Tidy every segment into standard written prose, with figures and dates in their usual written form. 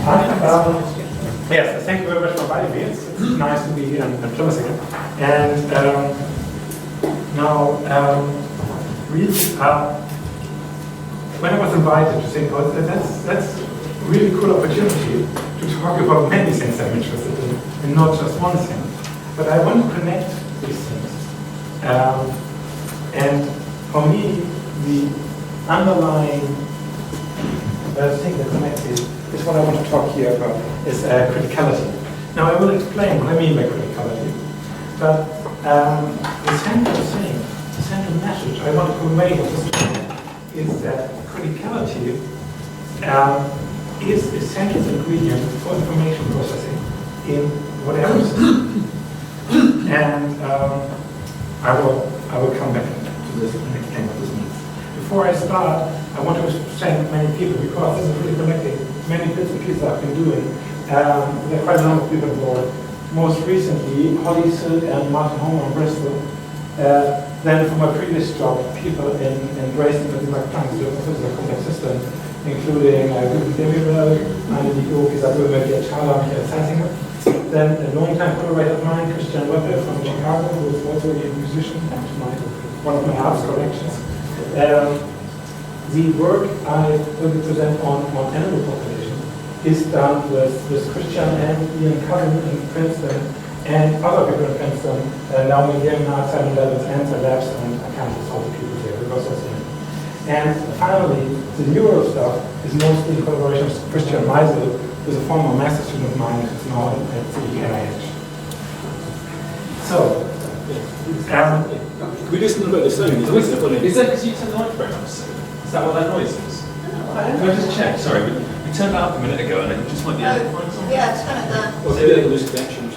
Yes, thank you very much for inviting me. It's nice to be here in Plymouth again. And now, really, when I was invited to think, well, that's a really cool opportunity to talk about many things I'm interested in, and not just one thing. But I want to connect these things. And for me, the underlying thing that connects it is what I want to talk here about, is criticality. Now I will explain what I mean by criticality, but the central thing, the central message I want to convey with this talk is that criticality is the central ingredient for information processing in whatever system. And I will come back to this and explain what this means. Before I start, I want to thank many people because this is really connecting many bits and pieces I've been doing. There are quite a number of people involved. Most recently, Holly Silk and Martin Homer in Bristol. Then from my previous job, people in Bristol, Pacifica, complex system, including Ruben Demirel, Andy Gook, Isabel Maria Chala, Michael Seisinger. Then a long-time collaborator of mine, Christian Weber from Chicago, who is also a musician and one of my arts collections. The work I will present on animal population is done with Christian and Ian Cullen in Princeton and other people in Princeton, Naomi Gemna, Simon Levels, and the labs, and I can't list all the people here because that's it. And finally, the neuro stuff is mostly in collaboration with Christian Meisel, who's a former master student of mine who's now at the NIH. So, we listen a little bit slowly. Is that because you turned the microphone up? Is that what that noise is? Can I just check? Sorry, we turned that up a minute ago and it just might be amplified something. Yeah, it's kind of done. Or maybe a loose connection.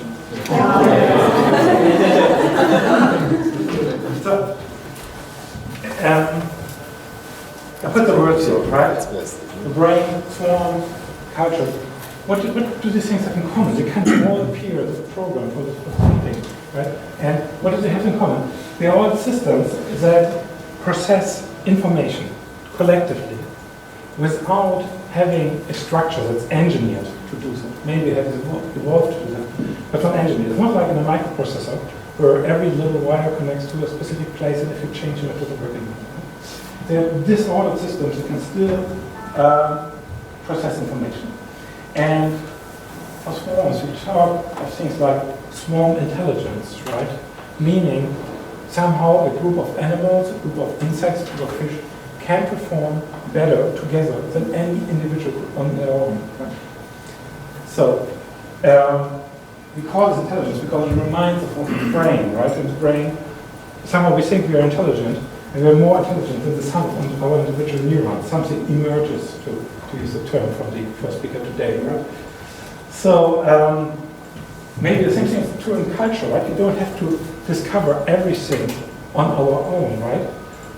So, I put the words here, right? The brain, form, culture. What do these things have in common? They can all appear as a program for something, right? And what do they have in common? They are all systems that process information collectively without having a structure that's engineered to do so. Maybe it has evolved to do that, but not engineered. It's not like in a microprocessor where every little wire connects to a specific place, and if you change it, it doesn't work anymore. They're disordered systems that can still process information. And for swarms, we talk of things like swarm intelligence, right? Meaning somehow a group of animals, a group of insects, a group of fish can perform better together than any individual group on their own. Right? So we call this intelligence because it reminds us of the brain, right? In the brain, somehow we think we are intelligent, and we are more intelligent than the sum of our individual neurons. Something emerges, to use the term from the first speaker today, right? So maybe the same thing is true in culture, right? We don't have to discover everything on our own, right?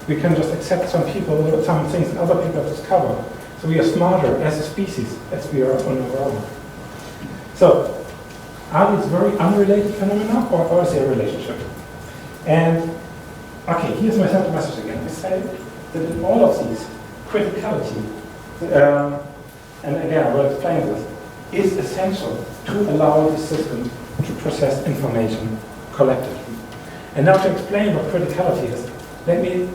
We can just accept some things that other people have discovered. So we are smarter as a species as we are on our own. So are these very unrelated phenomena, or is there a relationship? And okay, here's my central message again. We say that in all of these, criticality, and again I will explain this, is essential to allow the system to process information collectively. And now to explain what criticality is, let me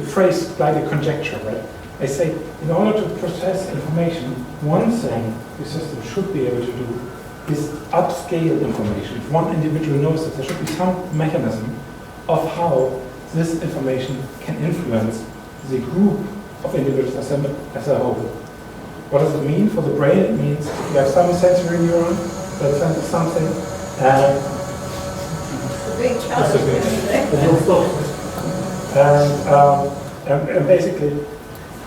phrase like a conjecture, right? I say, in order to process information, one thing the system should be able to do is upscale information. If one individual knows that, there should be some mechanism of how this information can influence the group of individuals as a whole. What does it mean for the brain? It means you have some sensory neuron that senses something, and and basically,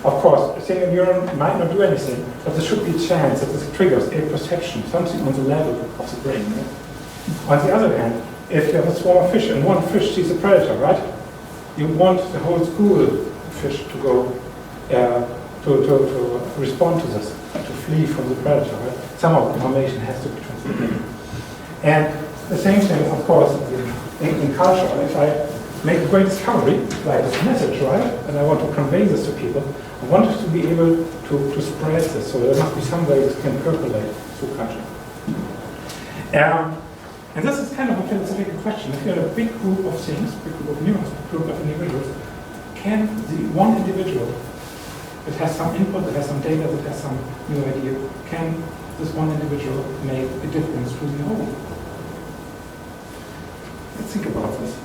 of course, a single neuron might not do anything, but there should be a chance that this triggers a perception, something on the level of the brain. Right? On the other hand, if you have a swarm of fish and one fish sees a predator, right? You want the whole school of fish to go to respond to this, to flee from the predator, right? Some of the information has to be transmitted. And the same thing, of course, in culture. If I make a great discovery, like this message, right, and I want to convey this to people, I want us to be able to spread this, so there must be some way this can percolate through culture. And this is kind of a philosophical question. If you have a big group of things, big group of neurons, big group of individuals, can the one individual that has some input, that has some data, that has some new idea, can this one individual make a difference to the whole? Let's think about this.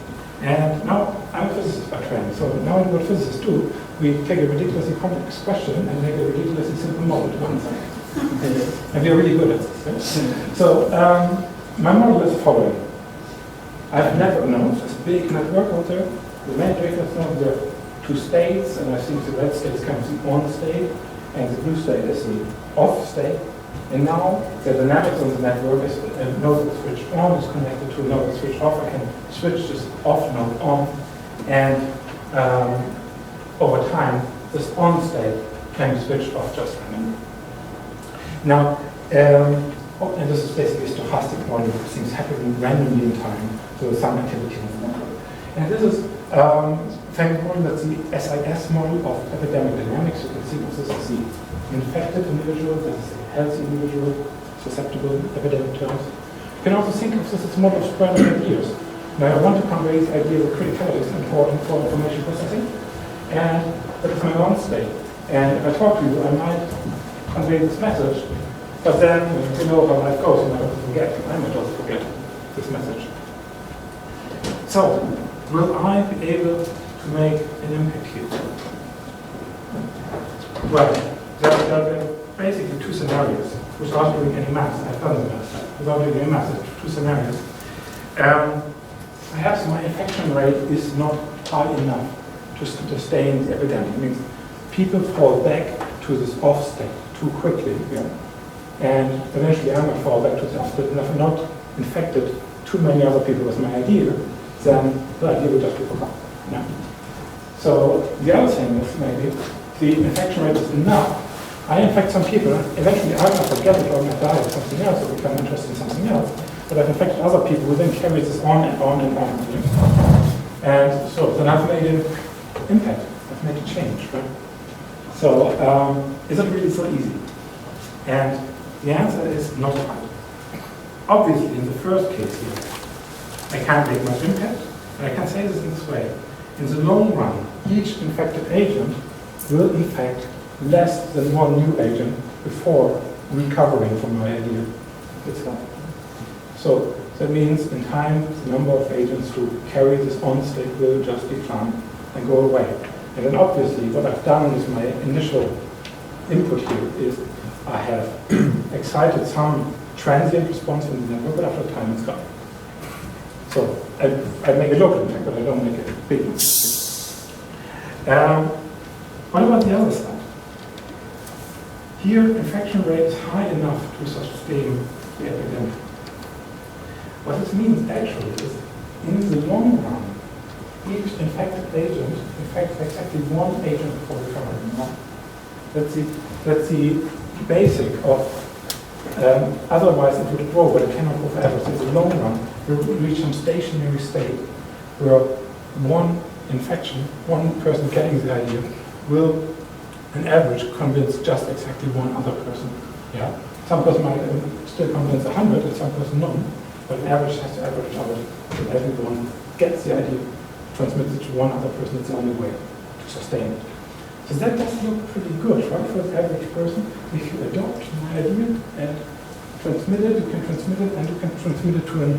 And now, I'm a physicist by training, so now what physicists do, we take a ridiculously complex question and make a ridiculously simple model to answer it. And we are really good at this. Right? So, my model is the following. I've never known this big network out there. The main data known there are two states, and I think the red state is kind of the on state, and the blue state is the off state. And now the dynamics of the network is a node that switch on is connected to a node that switch off. I can switch this off node on, and over time, this on state can be switched off just randomly. Now, and this is basically a stochastic model of things happening randomly in time, so some activity in the network. And this is famous model that's the SIS model of epidemic dynamics. You can see this is the infected individual, this is the healthy individual, susceptible epidemic terms. You can also think of this as a model of spread of ideas. Now I want to convey the idea that criticality is important for information processing, and that is my own state. And if I talk to you, I might convey this message, but then you know how life goes, you might also forget. I might also forget this message. So, will I be able to make an impact here? Well, there are basically two scenarios without doing any math. I've done the math. Without doing any math, there's two scenarios. Perhaps my infection rate is not high enough to sustain the epidemic. It means people fall back to this off state too quickly, and eventually I might fall back to the off state. And if I'm not infected too many other people with my idea, then the idea will just be forgotten. So the other thing is maybe the infection rate is enough. I infect some people, eventually I might forget it or I might die of something else or become interested in something else. But I've infected other people who then carry this on and on and on. And so then I've made an impact. I've made a change, right? So is it really so easy? And the answer is not quite. Obviously, in the first case here, I can't make much impact. And I can say this in this way. In the long run, each infected agent will infect less than one new agent before recovering from my idea itself. So that means in time, the number of agents who carry this on state will just decline and go away. And then obviously what I've done with my initial input here is I have excited some transient response in the network, but after time it's gone. So I make a local impact, but I don't make a big one. What about the other side? Here, infection rate is high enough to sustain the epidemic. What this means actually is, in the long run, each infected agent infects exactly one agent before recovering. That's the basic of, otherwise it would grow, but it cannot go forever. So in the long run, we will reach some stationary state where one infection, one person getting the idea, will, on average, convince just exactly one other person. Yeah, some person might still convince 100, and some person none. But an average has to average out, so everyone gets the idea, transmits it to one other person. It's the only way to sustain it. So that does look pretty good, right, for the average person. If you adopt my idea and transmit it, you can transmit it, and you can transmit it to an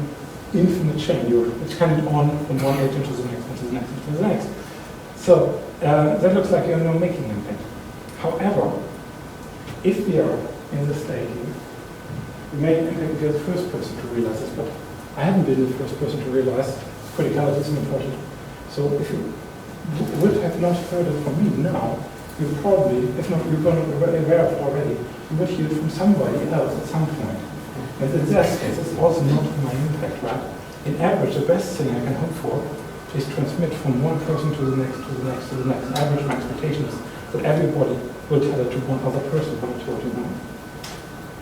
infinite chain. It can be on from one agent to the next, and to the next, and to the next. So that looks like you're now making an impact. However, if we are in the state here, we may be the first person to realize this, but I haven't been the first person to realize criticality is important. So if you would have not heard it from me now, you probably, if not you're going to be aware of it already, you would hear it from somebody else at some point. And in that case, it's also not my impact, right? In average, the best thing I can hope for is transmit from one person to the next, to the next, to the next. In average, my expectation is that everybody will tell it to one other person what I told you now.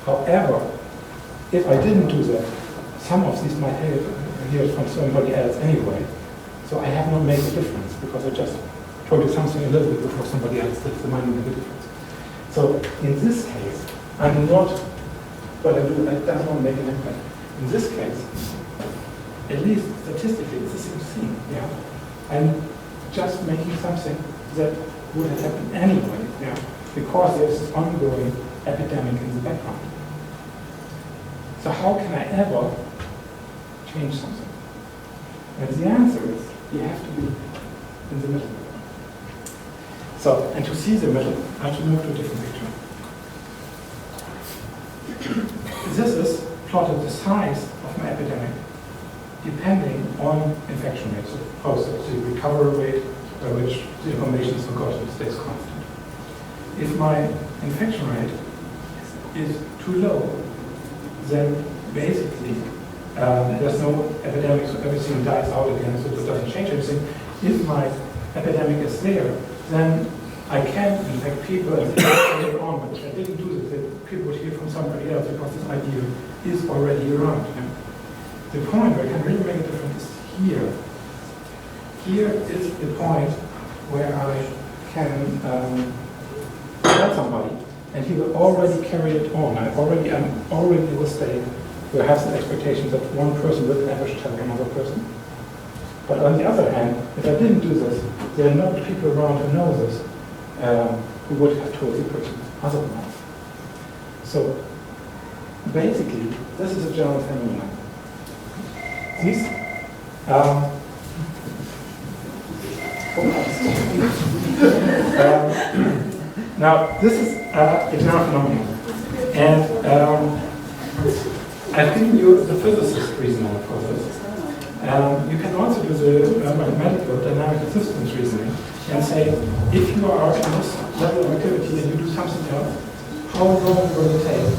However, if I didn't do that, some of these might hear it from somebody else anyway. So I have not made a difference because I just told you something a little bit before somebody else did, the minor difference. So in this case, I'm not, what I do, it does not make an impact. In this case, at least statistically, it's the same thing. Yeah, I'm just making something that would have happened anyway. Yeah, because there's this ongoing epidemic in the background. So how can I ever change something? And the answer is you have to be in the middle. So, and to see the middle, I have to move to a different picture. This is plotted the size of my epidemic depending on infection rate, so the recovery rate by which the information is forgotten stays constant. If my infection rate is too low, then basically there's no epidemic, so everything dies out again, so it doesn't change anything. If my epidemic is there, then I can infect people and later on, but if I didn't do this, people would hear from somebody else because this idea is already around. Yeah? The point where I can really make a difference is here. Here is the point where I can tell somebody, and he will already carry it on. I'm already in the state where I have some expectations that one person will on average tell another person. But on the other hand, if I didn't do this, there are no people around who know this, who would have told the person otherwise. So basically, this is a general phenomenon. These now, this is a general phenomenon. And I've given you the physicist reasoning for this. You can also do the mathematical dynamic assistance reasoning and say, if you are in this level of activity and you do something else, how long will it take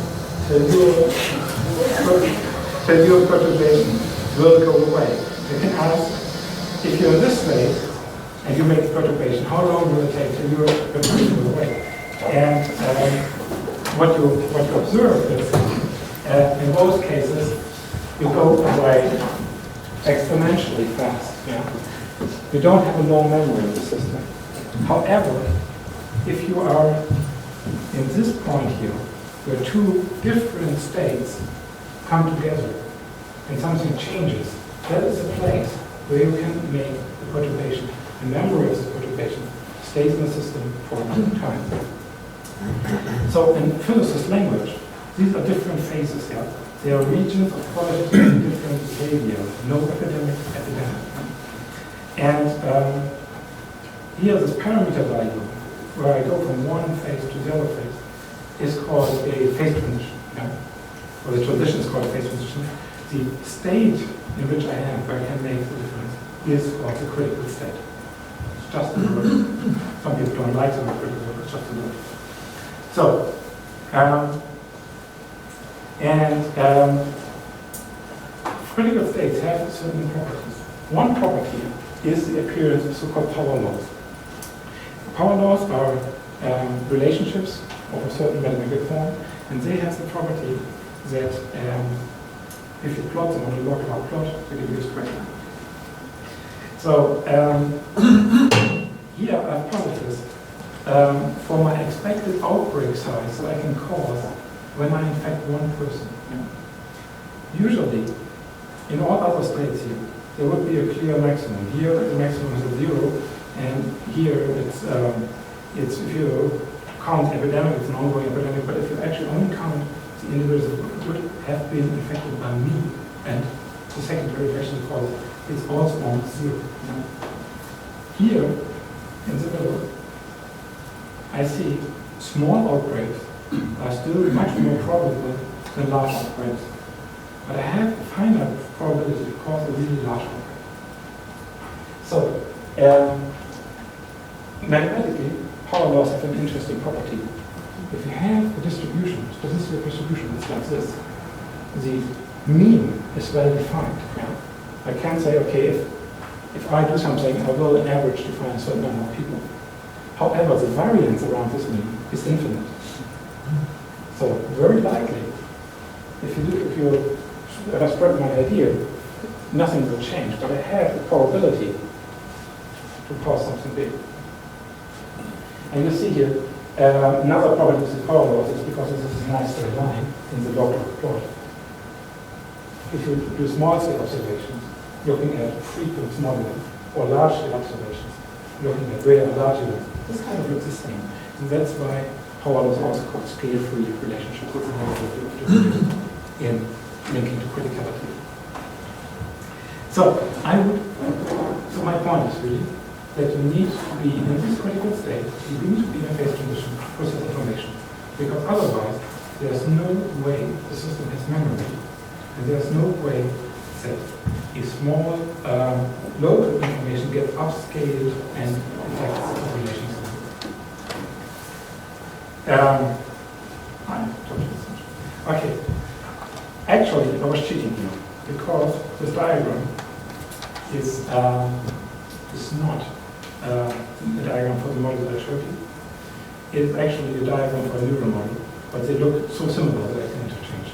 till your perturbation will go away? You can ask, if you're in this state and you make a perturbation, how long will it take till your perturbation will go away? And what you observe is, in most cases, you go away exponentially fast. Yeah? You don't have a long memory of the system. However, if you are in this point here, where two different states come together and something changes, that is a place where you can make the perturbation. The memory of the perturbation stays in the system for a long time. So in physicist language, these are different phases here. There are regions of qualitative different behavior, no epidemic. And here this parameter value, where I go from one phase to the other phase, is called a phase transition. Yeah? Or the transition is called a phase transition. The state in which I am, where I can make the difference, is called the critical state. It's just a word. Some people don't like the word critical, it's just a word. So, critical states have certain properties. One property is the appearance of so-called power laws. Power laws are relationships of a certain mathematical form, and they have the property that if you plot them on a local plot, they give you a straight line. So here I've plotted this for my expected outbreak size that I can cause when I infect one person. Usually, in all other states here, there would be a clear maximum. Here, the maximum is at 0, and here it's if you count epidemic, it's an ongoing epidemic, but if you actually only count the individuals that would have been infected by me, and the secondary infection cause is also on 0. Here, in the middle, I see small outbreaks are still much more probable than large outbreaks. But I have a finite probability to cause a really large outbreak. So, mathematically, power laws have an interesting property. If you have a distribution, statistical distribution that's like this, the mean is well defined. Yeah? I can say, okay, if I do something, I will on average define a certain number of people. However, the variance around this mean is infinite. So very likely, if I spread my idea, nothing will change, but I have the probability to cause something big. And you see here, another problem with the power laws is because this is a nice straight line in the local plot. If you do small-scale observations, looking at frequent modeling, or large-scale observations, looking at very large events, this kind of looks the same. And that's why power laws also called scale-free relationship in linking to criticality. So my point is really that you need to be in this critical state, you need to be in a phase transition to process information, because otherwise there's no way the system has memory, and there's no way that a small local information gets upscaled and affects the relation system. Okay. Actually, I was cheating here because this diagram is not a diagram for the model that I showed you. It is actually a diagram for a neural model, but they look so similar that I can interchange.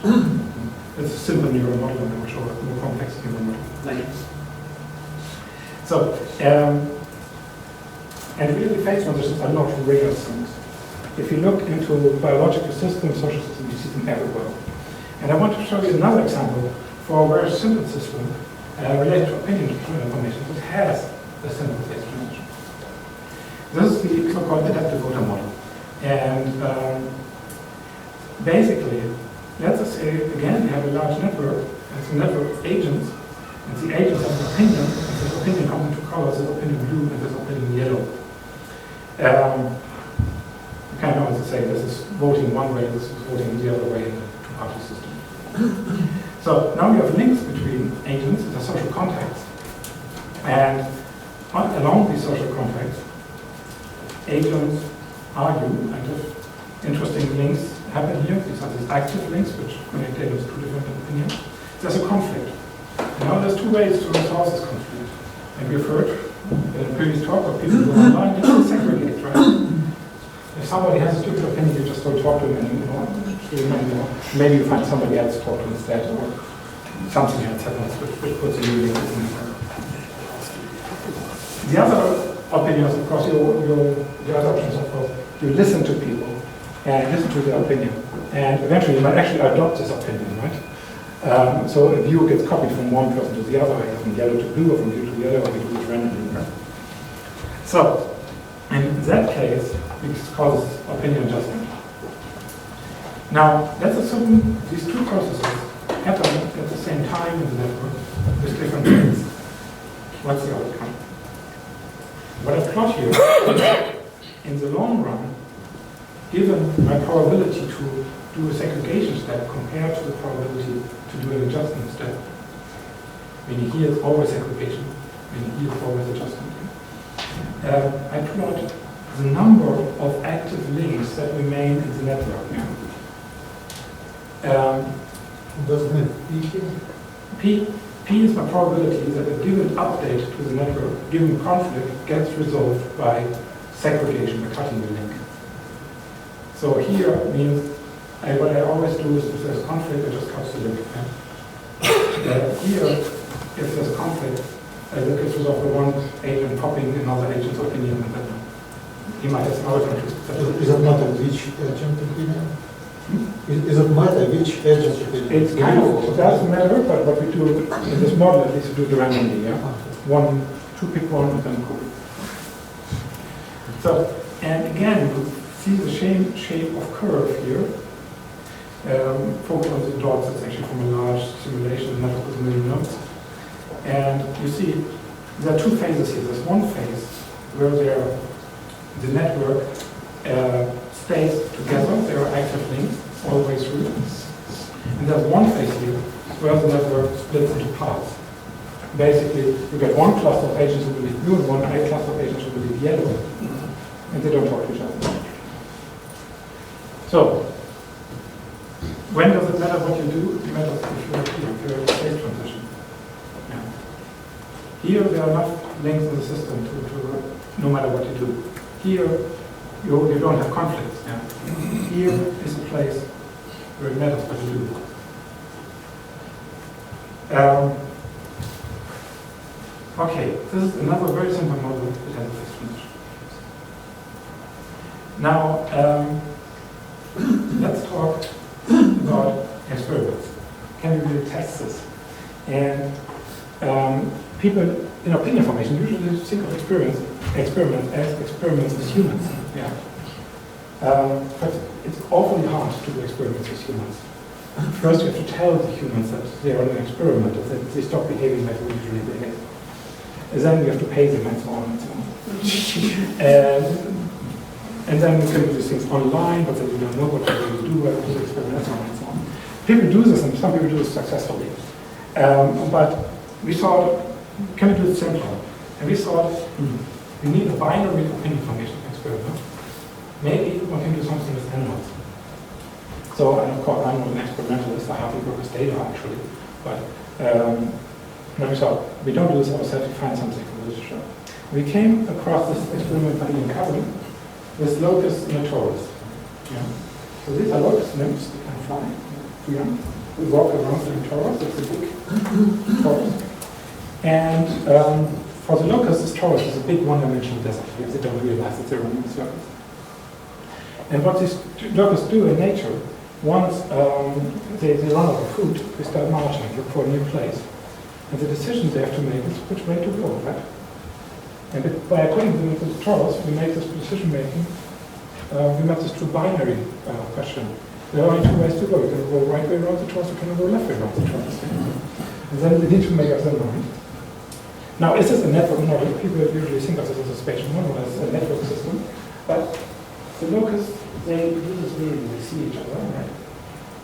It's a simple neural model, and I will show a more complex neural model. So, and really phase transitions are not rare things. If you look into biological systems, social systems, you see them everywhere. And I want to show you another example for a very simple system related to opinion information that has a simple phase transition. This is the so-called adaptive voter model. And basically, let's just say, again, we have a large network, and it's a network of agents, and the agents have an opinion, and this opinion comes in two colors, there's opinion blue and there's opinion yellow. You can also say this is voting one way, this is voting the other way in a two-party system. So now we have links between agents and the social contacts. And along these social contacts, agents argue, and if interesting links happen here. These are these active links which connect data with two different opinions. There's a conflict. And now there's two ways to resolve this conflict. And we've heard in a previous talk of people who are online, you can segregate, right? If somebody has a stupid opinion, you just don't talk to them anymore. Maybe you find somebody else to talk to instead, or something else happens which puts a new link in there. The other opinions, of course, the other options, of course, you listen to people and listen to their opinion. And eventually you might actually adopt this opinion, right? So a view gets copied from one person to the other, like from yellow to blue, or from blue to yellow, or we do it randomly, right? So, in that case, this causes opinion adjustment. Now, let's assume these two processes happen at the same time in the network with different rates. What's the outcome? What I plot here is, in the long run, given my probability to do a segregation step compared to the probability to do an adjustment step, meaning here is always segregation, meaning here is always adjustment. I plot the number of active links that remain in the network now. Doesn't it P is my probability that a given update to the network, given conflict, gets resolved by segregation, by cutting the link. So here means what I always do is if there's conflict, I just cut the link. Here, if there's a conflict, that gets resolved by one agent copying another agent's opinion, and then he might have some other conflicts. Does it matter which agent opinion? Is it matter which agent opinion? It's kind of, it doesn't matter, but what we do in this model, at least we do it randomly, yeah? Two pick one and then copy. So, and again, you see the same shape of curve here. Focus on the dots, it's actually from a large simulation, network with a million nodes. And you see, there are two phases here. There's one phase where the network stays together, there are active links all the way through. And there's one phase here where the network splits into parts. Basically, you get one cluster of agents who believe blue and one cluster of agents who believe yellow, and they don't talk to each other. So, when does it matter what you do? It matters if you're in a phase transition. Yeah. Here, there are enough links in the system to no matter what you do. Here, you don't have conflicts. Yeah. Here is a place where it matters what you do. Okay, this is another very simple model that has a phase transition. to test this. And people in opinion formation usually think of experiments as experiments with humans. Yeah. But it's awfully hard to do experiments with humans. First, you have to tell the humans that they are an experiment, and that they stop behaving like we usually behave. And then you have to pay them, and so on and so on. And then you can do these things online, but then you don't know what to do, the experiment, and so on and so on. People do this, and some people do this successfully. But we thought, can we do it simpler? And we thought, we need a binary opinion formation experiment. Maybe one can do something with animals. So, and of course, I'm not an experimentalist, I hardly work with data actually. But we thought, we don't do this ourselves, we find something from the literature. We came across this experiment by Ian Coven with locusts in a torus. Yeah. So these are locust nymphs, they can fly. Yeah. We walk around in a torus, it's a big torus. And for the locusts, this torus is a big one-dimensional desert because they don't realize that they're running in circles. And what these locusts do in nature, once they run out of food, they start marching, look for a new place. And the decision they have to make is which way to go, right? And by putting them into the torus, we make this decision making, we make this true binary question. There are only two ways to go. You can go right way around the torus, you can go left way around the torus. And then we need to make up their mind. Now, is this a network model? People usually think of this as a spatial model, as a network system. But the locusts, they do this really, they see each other, right?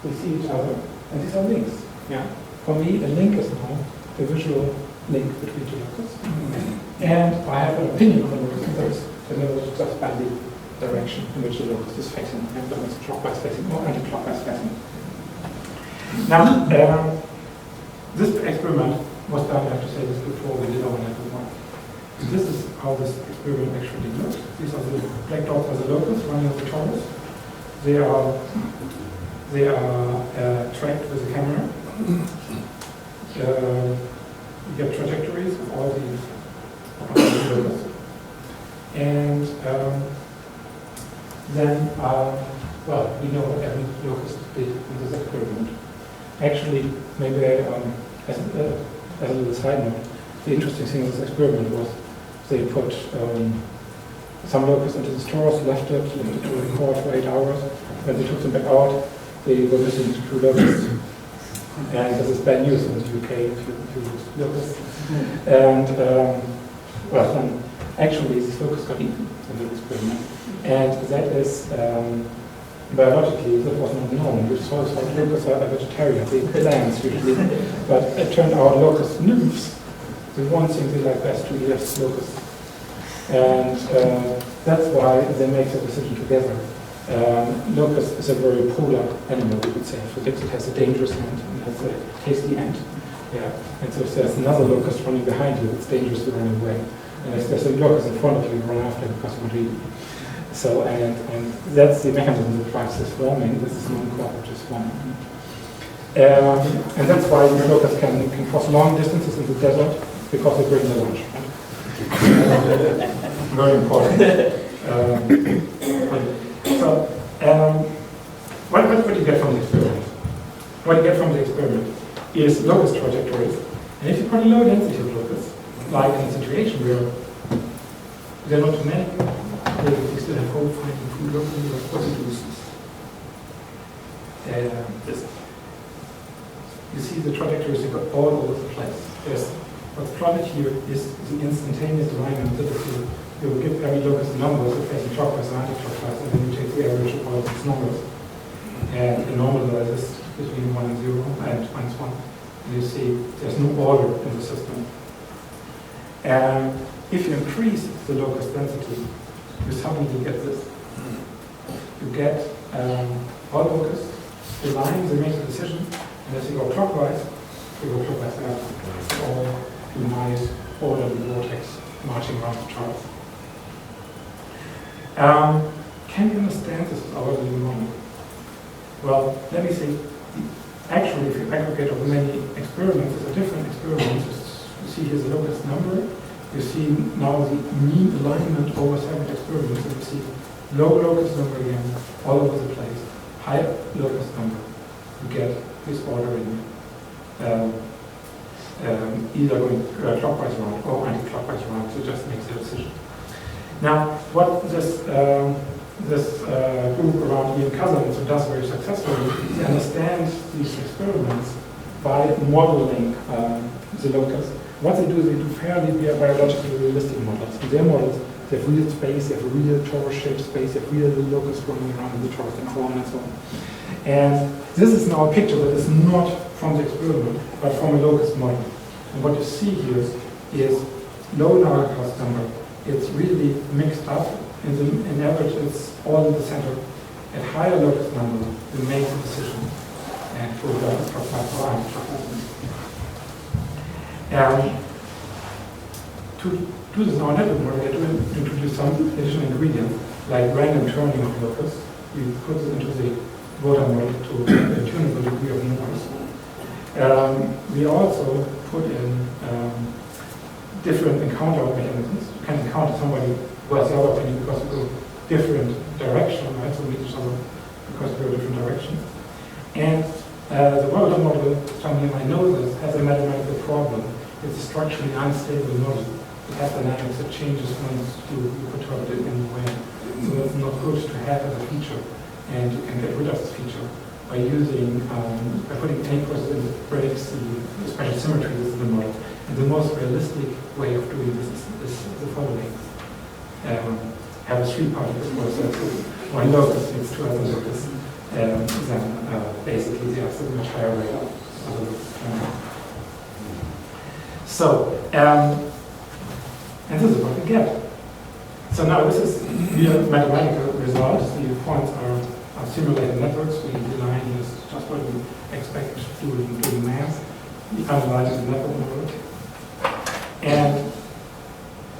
They see each other, and these are links. Yeah. For me, a link is now a visual link between two locusts. And I have an opinion on the locust, and there's just by the direction in which the locust is facing, and whether it's clockwise facing or anti-clockwise facing. Now, this experiment was done, I have to say this before we did our network model. This is how this experiment actually looks. These are the black dots are the locusts running over the torus. They are tracked with a camera. You get trajectories of all these locusts. And then, well, we know what every locust did in this experiment. Actually, maybe as a little side note, the interesting thing with this experiment was they put some locusts into the torus, left it to record for 8 hours. When they took them back out, they were missing 2 locusts. And this is bad news in the UK if you use locusts. And, well, then actually these locusts got eaten in the experiment. And that is, biologically, that was not known. We saw locusts are vegetarians, they eat plants usually. But it turned out locust nymphs, the one thing they like best to eat is locusts. And that's why they make the decision together. Locust is a very polar animal, we could say. For it has a dangerous end and has a tasty end. Yeah. And so if there's another locust running behind you, it's dangerous to run away. And if there's a locust in front of you, run after it because you want to eat it. So, and that's the mechanism that drives this swarming. This is non-cooperative swarming. And that's why these locusts can cross long distances in the desert because they bring their lunch. Very important. So, what do you get from the experiment? What you get from the experiment is locust trajectories. And if you put a low density of locusts, like in a situation where they're not too many, you still have hope finding food locally, what do you do? This. You see the trajectories they got all over the place. What's plotted here is the instantaneous alignment that you will give every locust numbers of facing clockwise and anti-clockwise, and then you take the average of all these numbers and normalize this between 1 and 0 and minus 1. And you see there's no order in the system. And if you increase the locust density, you suddenly get this. You get all locusts, the lines, they make a decision, and as you go clockwise out. It's all a nice orderly vortex marching around the chart. Can you understand this as our living model? Well, let me see. Actually, if you aggregate over many experiments, there's a different experiment. You see here's the locust number. You see now the mean alignment over several experiments. And you see low locust number again, all over the place. High locust number. You get this ordering. either going clockwise around or anti-clockwise around, so just makes a decision. Now, what this group around Ian Cousins does very successfully is understand these experiments by modeling the locus. What they do is they do fairly biologically realistic models. In their models, they have real space, they have a real torus-shaped space, they have real locus roaming around in the torus and so on and so on. And this is now a picture that is not from the experiment, but from a locus model. And what you see here is low locus number. It's really mixed up. In average, it's all in the center. At higher locus number, you make the decision. And for the to do this now in network model, you have to introduce some additional ingredients, like random turning of locus. You put it into the voter model to tune the degree of noise. We also put in different encounter mechanisms. You can encounter somebody who has the other opinion because we go different direction, right? So we meet each other because we go different directions. And the voter model, some of you might know this, has a mathematical problem. It's a structurally unstable model. It has dynamics that changes once you perturb it in a way. So it's not good to have as a feature. And you can get rid of this feature by using, by putting any process in that breaks the special symmetry in the model. And the most realistic way of doing this is the following. Have a three-particle process, one locus needs two other locus, then basically they have a much higher rate of other locus. So, and this is what we get. So now this is the mathematical result. The points are simulated networks. We design this just what we expect doing math. We analyze the network model. And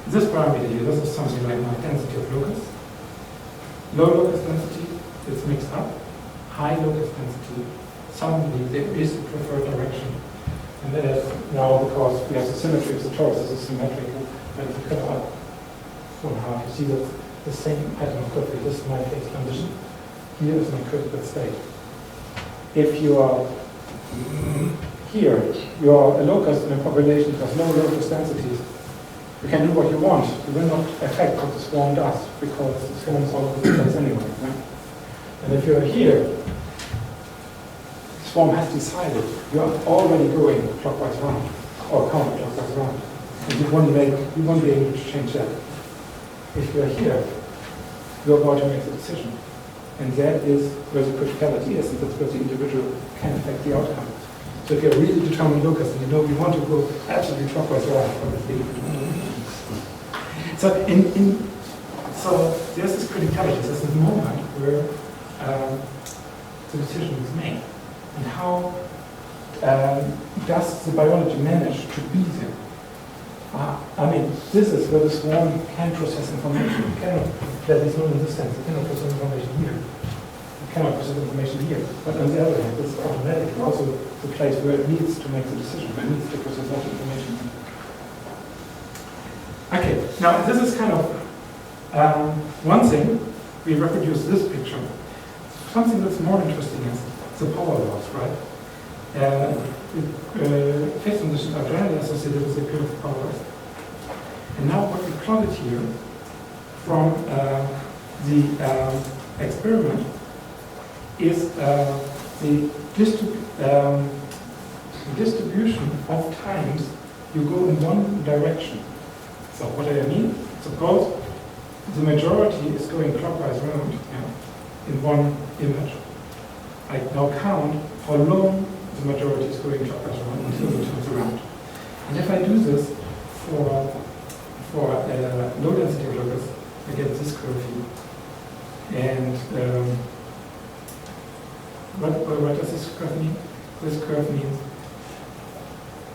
this parameter here, this is something like my density of locus. Low locus density, it's mixed up. High locus density, suddenly there is a preferred direction. And that is now because we have the symmetry of the torus, this is symmetrical. And if you cut out one half, you see that the same pattern of curve. This is my phase transition. Here is my critical state. If you are here, you are a locus in a population that has low locus densities. You can do what you want. You will not affect what the swarm does because the swarm is all over the place anyway. Right? And if you're here, the swarm has decided you are already going clockwise round or counterclockwise round. And you won't be able to change that. If you are here, you're about to make the decision. And that is where the criticality is, and that's where the individual can affect the outcome. So if you're really determined locus and you know you want to go absolutely clockwise around, so so there's this criticality, there's this moment where the decision is made. And how does the biology manage to be there? I mean, this is where the swarm can process information. You cannot, there is no resistance. You cannot process information here. You cannot process information here. But on the other hand, this is automatically also the place where it needs to make the decision, where it needs to process that information. Okay, now this is kind of one thing. We reproduce this picture. Something that's more interesting is the power laws, right? Phase transitions are generally associated with the appeal of powers. And now what we plotted here from the experiment is the distribution of times you go in one direction. So what do I mean? Suppose the majority is going clockwise round in one image. I now count how long the majority is going clockwise around until it turns around. And if I do this for low density of locus, I get this curve here. And what does this curve mean? This curve means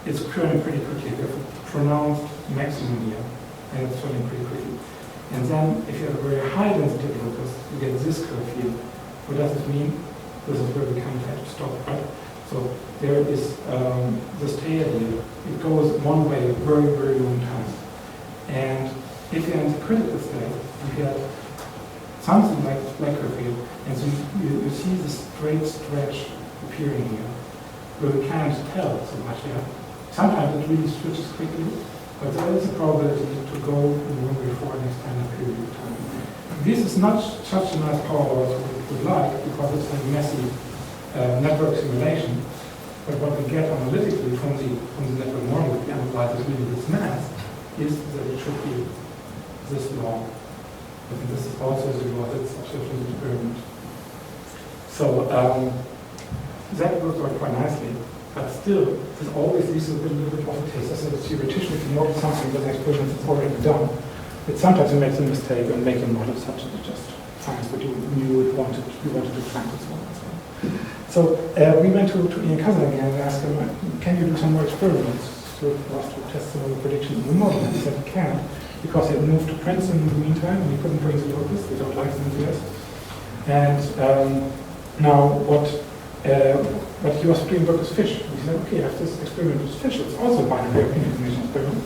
it's turning pretty quickly. We have a pronounced maximum here, and it's turning pretty quickly. And then if you have a very high density of locus, you get this curve here. What does it mean? This is where we kind of have to stop, right? So there is this tail here. It goes one way a very, very long time. And if you're in the critical state, you get something like curve here. And so you see this straight stretch appearing here. where we can't tell so much yet. Sometimes it really switches quickly, but there is a probability to go in one way for an extended period of time. This is not such a nice power as we would like, because it's a messy network simulation. But what we get analytically from the network model that we analyze is really this mass, is that it should be this long. I think this is also the law that's observed in the experiment. So that works out quite nicely, but still, this always leaves a little bit of a taste. As a theoretician, if you model something with an experiment that's already done, it sometimes you make a mistake and make a model such that it just finds what you knew you wanted to find and so on and so on. So we went to Ian Cousin again and asked him, can you do some more experiments for us to test some of the predictions in the model? And he said he can't, because he had moved to Princeton in the meantime, and he couldn't bring the locus. They don't like them in the US. And now what he was doing work with fish. He said, okay, I have this experiment with fish. It's also a binary opinion information experiment.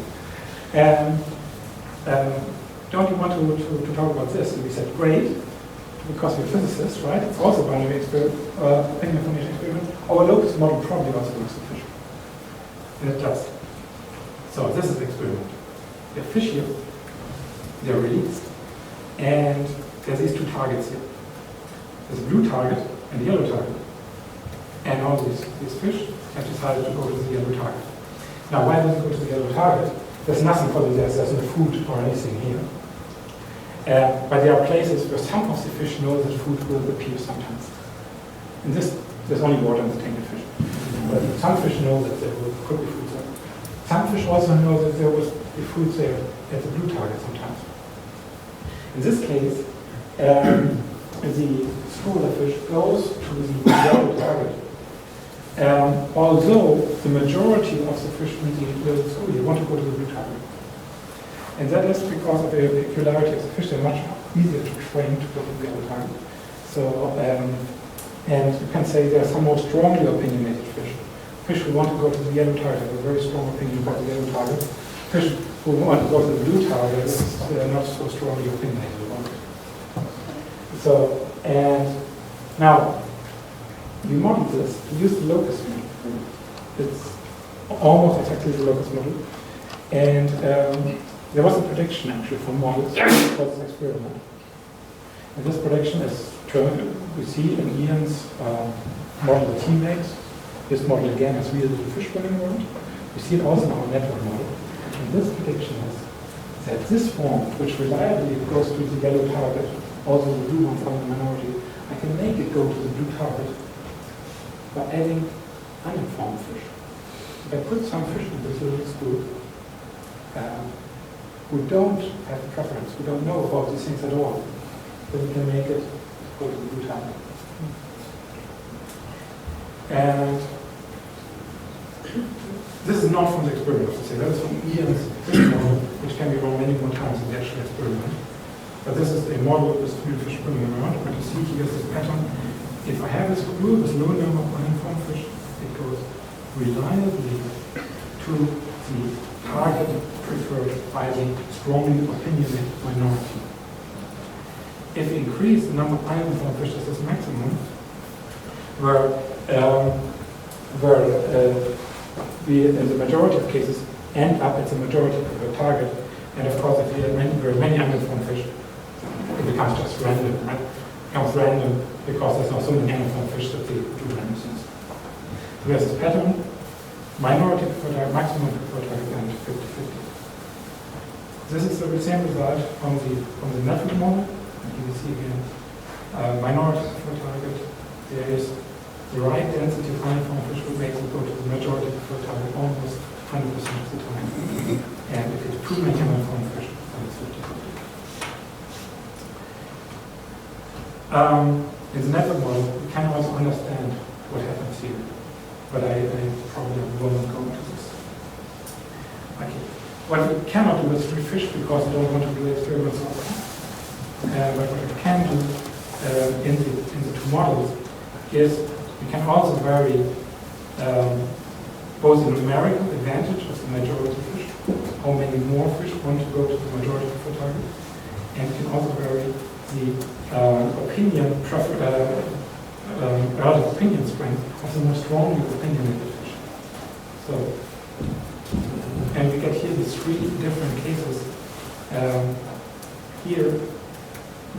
Don't you want to talk about this? And we said, great, because we're physicists, right? It's also a binary opinion information experiment. Our locus model probably also works with fish. And it does. So this is the experiment. They're fish here. They're released. And there's these two targets here. There's a blue target and a yellow target. And all these fish have decided to go to the yellow target. Now, why do they go to the yellow target? There's nothing for them. There's no food or anything here. But there are places where some of the fish know that food will appear sometimes. In this, there's only water in the tainted fish. But some fish know that there could be food there. Some fish also know that there will be food there at the blue target sometimes. In this case, the scholar fish goes to the yellow target. Although the majority of the fish in the little school want to go to the blue target. And that is because of the peculiarity of the fish. They're much easier to train to go to the yellow target. So, and you can say there are some more strongly opinionated fish. Fish who want to go to the yellow target have a very strong opinion about the yellow target. Fish who want to go to the blue target are not so strongly opinionated about it. So, and now, we model this, we use the locus model. It's almost exactly the locus model. And there was a prediction actually from models for this experiment. And this prediction is we see in Ian's model that he makes. This model again is really the fish swimming world. We see it also in our network model. And this prediction is that this form, which reliably goes to the yellow target, also the blue one from the minority, I can make it go to the blue target by adding uninformed fish. If I put some fish in this little school who don't have a preference, who don't know about these things at all, then we can make it go to the blue target. And this is not from the experiment, to say. That is from Ian's model, which can be run many more times in the actual experiment. But this is a model with three fish swimming around. But you see here this pattern. If I have a school with low number of uninformed fish, it goes reliably to the target preferred by the strongly opinionated minority. If we increase the number of uninformed fish to this maximum, where we, in the majority of cases, end up at the majority preferred target, and of course, if we have very many uninformed fish, it becomes just random, right? It becomes random because there's not so many uninformed fish that they do random things. So there's this pattern, minority preferred target, maximum preferred target, and 50-50. This is the same result from the network model. And you can see again, minority preferred target, there is the right density of uninformed fish would make it go to the majority preferred target almost 100% of the time. And if it's too many uninformed fish, then it's 50-50. In the network model, we can also understand what happens here. But I probably won't go into this. Okay. What we cannot do is free fish because we don't want to do experiments on that. But what we can do in the two models is we can also vary both the numerical advantage of the majority fish, how many more fish want to go to the majority preferred target, and we can also vary the opinion relative opinion strength of the more strongly opinionated fish. So, and we get here these three different cases. Here,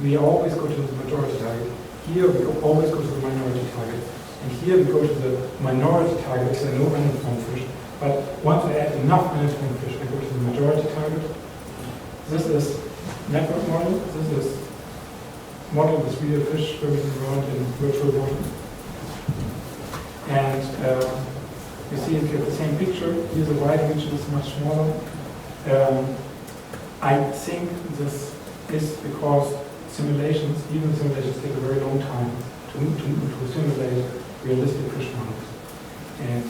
we always go to the majority target. Here, we always go to the minority target. And here, we go to the minority target, so no uninformed fish. But once I add enough uninformed fish, I go to the majority target. This is network model. This is model with real fish swimming around in virtual water. And you see if you have the same picture, here the white region is much smaller. I think this is because simulations, even simulations take a very long time to simulate realistic fish models. And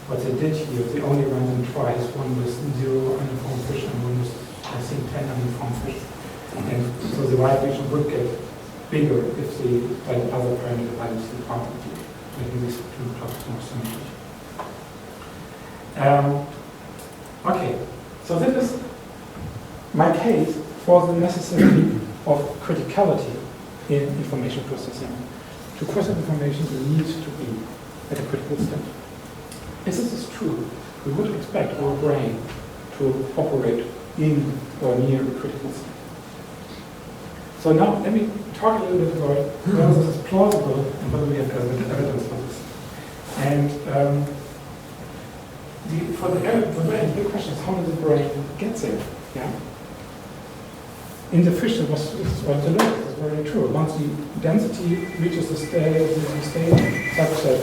what they did here, they only ran them twice, one with 0 uninformed fish and one with, I think, 10 uninformed fish. And so the white region would get bigger if the other parameter values the quantity, making these two plots more symmetric. Okay, so this is my case for the necessity of criticality in information processing. To process information, you need to be at a critical state. If this is true, we would expect our brain to operate in or near a critical state. So now let me talk a little bit about whether this is plausible and whether we have evidence for this. And for the brain, the big question is how does the brain get there? Yeah. In the fish, this is what the look is very true. Once the density reaches the state such that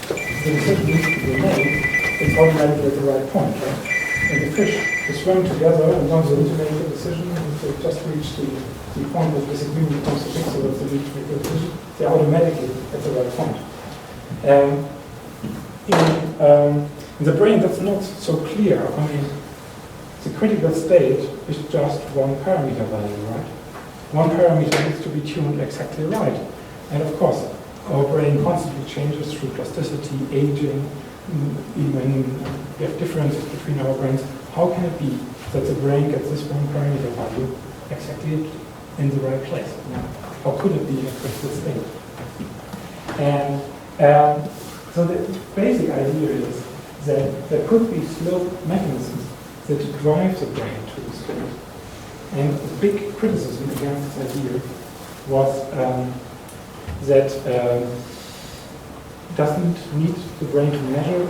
the decision needs to be made, it's automatically at the right point, right? And the fish, they swim together, and once they need to make a decision, they just reach the point of disagreement comes to fix, so that they need to make a decision, they're automatically at the right point. In the brain, that's not so clear. I mean, the critical state is just one parameter value, right? One parameter needs to be tuned exactly right. And of course, our brain constantly changes through plasticity, aging, even we have differences between our brains. How can it be that the brain gets this one parameter value exactly in the right place? How could it be in a critical state? And so the basic idea is that there could be slope mechanisms that drive the brain to the state. And the big criticism against this idea was that doesn't need the brain to measure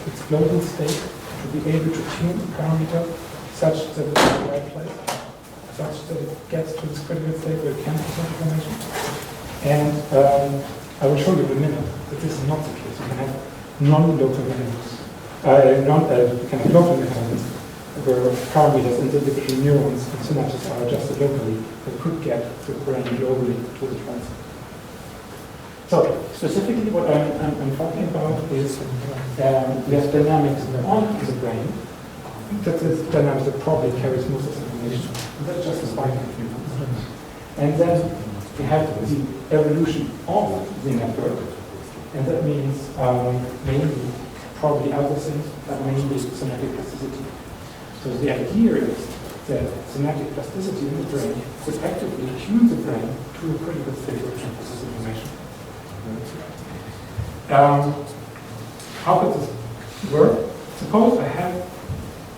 its global state to be able to tune the parameter such that it's in the right place, such that it gets to its critical state where it can process information. And I will show you in a minute that this is not the case. You can have non-local mechanisms. You can have local mechanisms where parameters in the individual neurons and synapses are adjusted locally that could get the brain globally to the right. So specifically what I'm talking about is we have dynamics on the brain. That's the dynamics that probably carries most of the information. And that's just a spiking of neurons. And then we have the evolution of the network. And that means mainly probably other things, but mainly synaptic plasticity. So the idea is that synaptic plasticity in the brain could actively tune the brain to a critical state where it can process information. How could this work? Suppose I have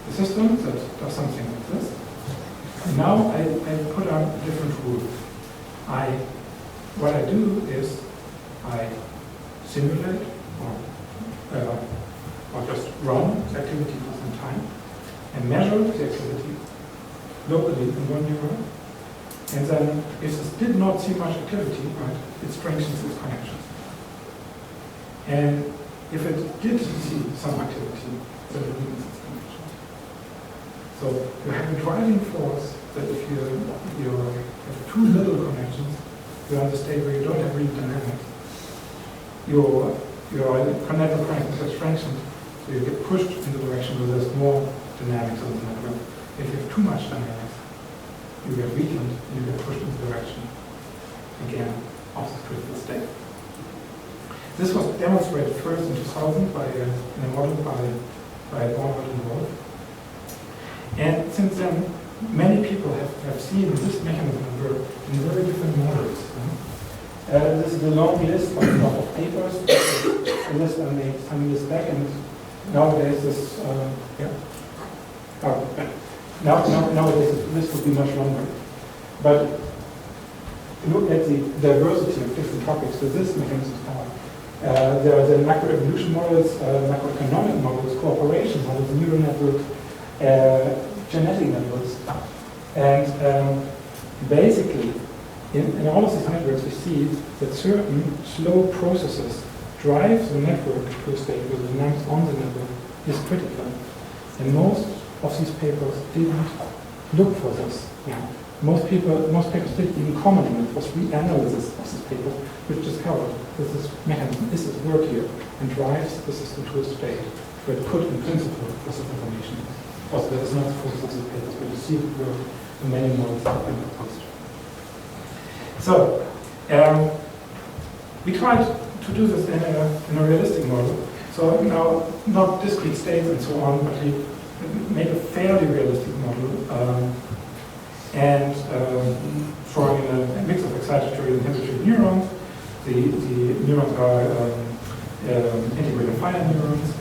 a system that does something like this. And now I put out a different rule. What I do is I simulate or just run the activity for some time and measure the activity locally in one neuron. And then if this did not see much activity, right, it strengthens its connections. And if it did see some activity, then it weakens its connections. So you have a driving force that if you have too little connections, you're in the state where you don't have real dynamics. Your network connections are strengthened, so you get pushed in the direction where there's more dynamics on the network. If you have too much dynamics, you get weakened and you get pushed in the direction, again, of the critical state. This was demonstrated first in 2000 in a model by Bornhardt and Wolf. And since then, many people have seen this mechanism work in very different models. This is a long list of papers. A list I made some years back, and nowadays this, nowadays this would be much longer. But look at the diversity of different topics with this mechanism of power. There are the macroevolution models, macroeconomic models, cooperation models, neural networks, genetic networks. And basically, in all of these networks, we see that certain slow processes drive the network to a state where the dynamics on the network is critical. And most of these papers didn't look for this. Most papers didn't even comment on it. It was reanalysis of these papers which discovered that this mechanism is at work here and drives the system to a state where it could, in principle, process information. Also, that is not the focus of these papers, but you see it work in many models that have been proposed. So, we tried to do this in a realistic model. So now, not discrete states and so on, but we made a fairly realistic model and showing a mix of excitatory and inhibitory neurons. The neurons are integrated finite neurons.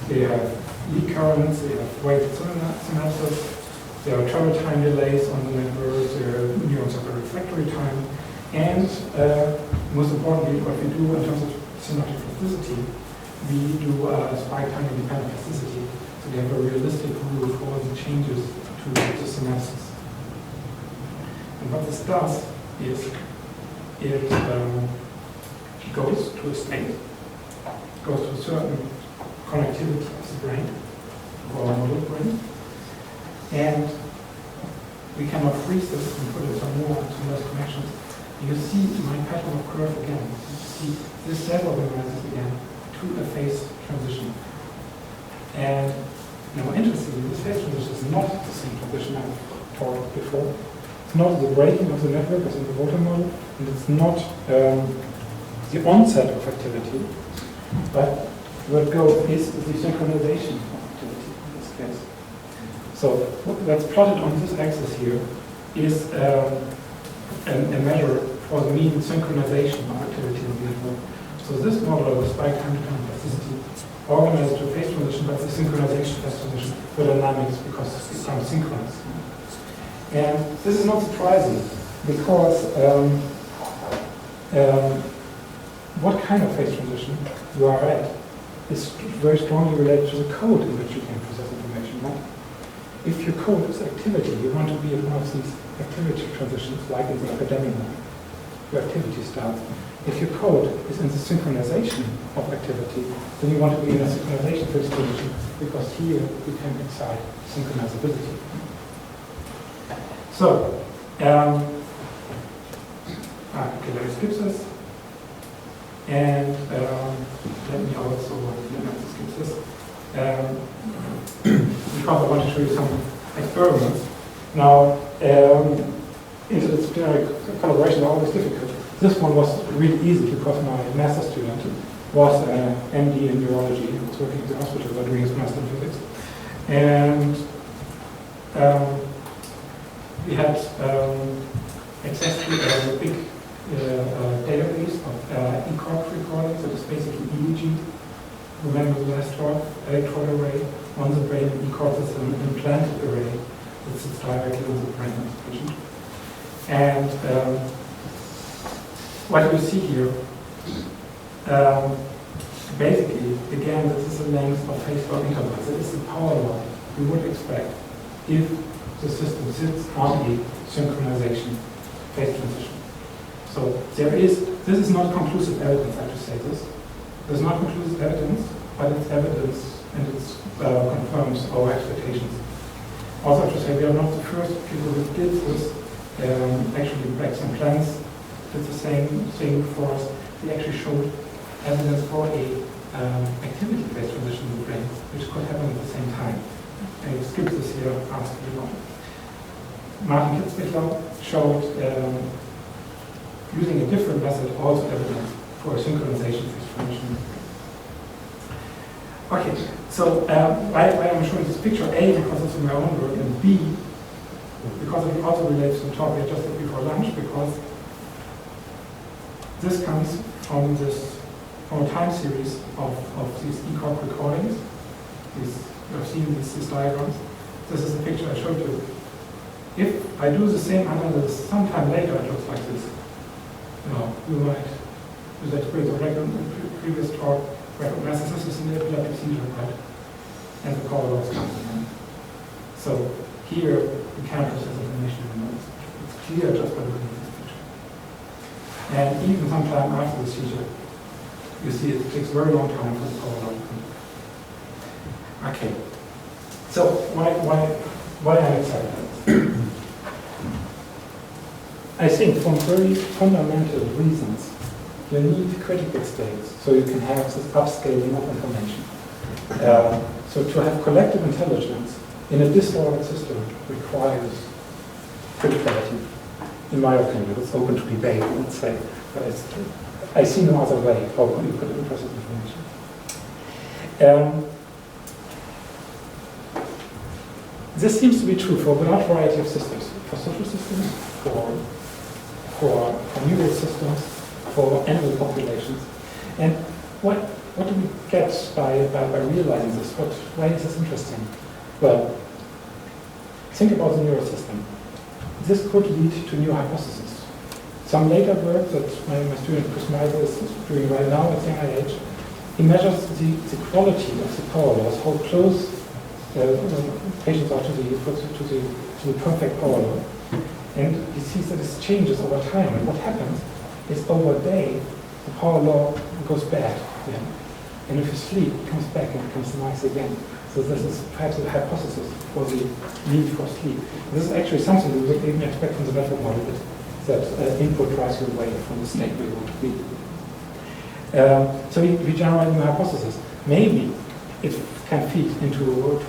They have lead currents. They have weighted synapses. There are travel time delays on the networks. There are neurons have a refractory time. And most importantly, what we do in terms of synaptic plasticity, we do spike time independent plasticity. So we have a realistic rule for the changes to the synapses. And what this does is it goes to a state, goes to a certain connectivity of the brain, or model brain, and we cannot freeze this and put it some more into less connections. You see my pattern of curve again. You see this self-organizes again to a phase transition. And now interestingly, this phase transition is not the same transition I've talked before. It's not the breaking of the network as in the water model, and it's not the onset of activity, but where it goes is the synchronization of activity in this case. So that's plotted on this axis here is a measure for the mean synchronization of activity in the network. So this model of the spike time dependent plasticity organized to a phase transition, but the synchronization phase transition for dynamics because it becomes synchronous. And this is not surprising because what kind of phase transition you are at is very strongly related to the code in which you can process information. Right? If your code is activity, you want to be in one of these activity transitions, like in the academic one, where activity starts. If your code is in the synchronization of activity, then you want to be in a synchronization phase transition because here you can excite synchronizability. So, okay, let me skip this. And let me also skip this. Because I want to show you some experiments. Now, interdisciplinary collaboration is always difficult. This one was really easy because my master student was an MD in neurology. He was working at the hospital but doing his master in physics. And we had access to a big database of ECOG recordings, that is basically EEG. Remember the last talk, electrode array on the brain, ECOG is an implanted array that sits directly on the brain of the patient. And what you see here, basically, again, this is the length of phase law intervals. It is the power law you would expect if the system sits on a synchronization phase transition. So this is not conclusive evidence, I have to say this. There's not conclusive evidence, but it's evidence and it confirms our expectations. Also, I have to say we are not the first people who did this. Actually, Blacks and Plants did the same thing for us. They actually showed evidence for a activity-based transition in the brain, which could happen at the same time. I skipped this here after you know. Martin Kitzbichler showed using a different method also evidence for a synchronization phase transition. Okay, so why I'm showing this picture, A, because it's in my own work, and B, because it also relates to the talk we just did before lunch, because this comes from a time series of these ECOG recordings. You've seen these diagrams. This is the picture I showed you. If I do the same analysis sometime later, it looks like this. You might use that experience already in previous talk, recognize this is an epileptic seizure, right? And the power laws comes in. So here, we can't process information anymore. It's clear just by looking at this picture. And even sometime after the seizure, you see it takes a very long time for the power law to come. Okay. So why am I excited? I think from very fundamental reasons, you need critical states so you can have this upscaling of information. So to have collective intelligence in a disordered system requires criticality. In my opinion, it's open to debate, let's say. But I see no other way how you could process information. This seems to be true for a large variety of systems, for social systems, for neural systems, for animal populations. And what do we get by realizing this? Why is this interesting? Well, think about the neural system. This could lead to new hypotheses. Some later work that my student Chris Meisel is doing right now at NIH, he measures the quality of the power laws, how close patients are to the perfect power law. And he sees that this changes over time. And what happens is over a day, the power law goes bad. Yeah? And if you sleep, it comes back and becomes nice again. So this is perhaps a hypothesis for the need for sleep. And this is actually something we would even expect from the network model, that input drives you away from the state we want to be. So we generate new hypotheses. Maybe it can feed into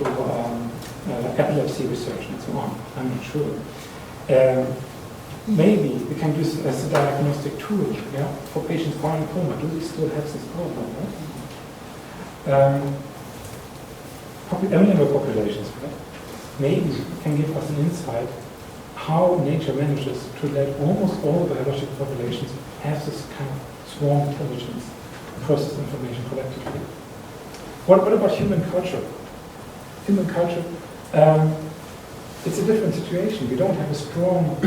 epilepsy research and so on. I'm not sure. Maybe we can use it as a diagnostic tool, yeah, for patients who are in coma. Do we still have this problem? Right? Animal populations, right? Maybe it can give us an insight how nature manages to let almost all biological populations have this kind of swarm intelligence, process information collectively. What about human culture? Human culture, it's a different situation. We don't have a strong,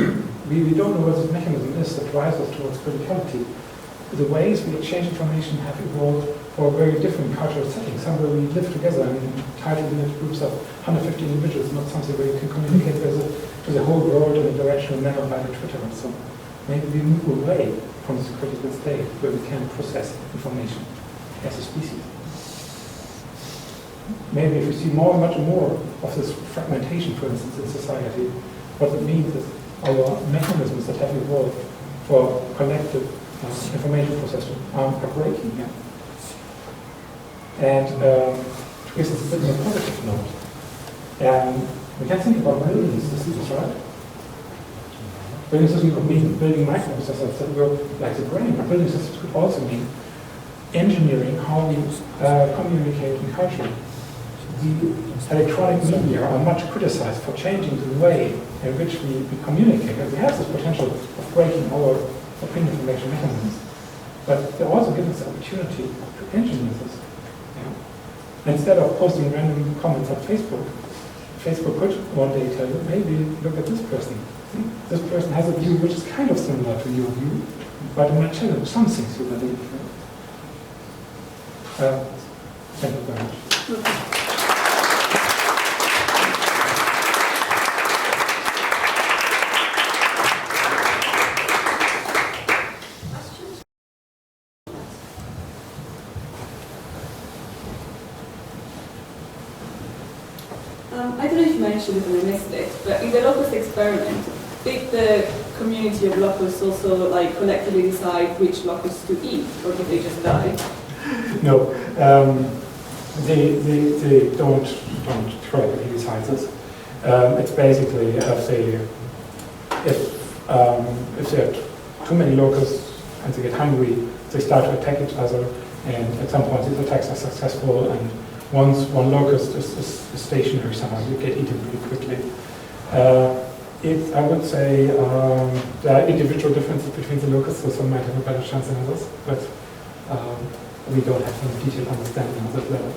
we don't know what the mechanism is that drives us towards criticality. The ways we exchange information have evolved for a very different cultural setting. Somewhere we live together in tightly knit groups of 150 individuals, not something where you can communicate to the whole world in a directional manner via Twitter and so on. Maybe we move away from this critical state where we can process information as a species. Maybe if we see much more of this fragmentation, for instance, in society, what it means is our mechanisms that have evolved for collective information processing are breaking here. And to give us a bit more positive note, we can think about building systems, right? Building systems could mean building microprocessors that work like the brain. Building systems could also mean engineering how we communicate in culture. The electronic media are much criticized for changing the way in which we communicate. And we have this potential of breaking our opinion information mechanisms. But they also give us the opportunity to engineer this. Yeah? Instead of posting random comments on Facebook, Facebook could one day tell you, maybe look at this person. See? This person has a view which is kind of similar to your view, but it might challenge some things you believe. Thank you very much. I don't know if you mentioned it and I missed it, but in the locus experiment, did the community of locus also collectively decide which locus to eat, or did they just die? No, they don't correctly decide this. It's basically if there are too many locusts and they get hungry, they start to attack each other, and at some point these attacks are successful, and once one locust is stationary somewhere, you get eaten pretty quickly. I would say there are individual differences between the locus, so some might have a better chance than others, but we don't have some detailed understanding of that level.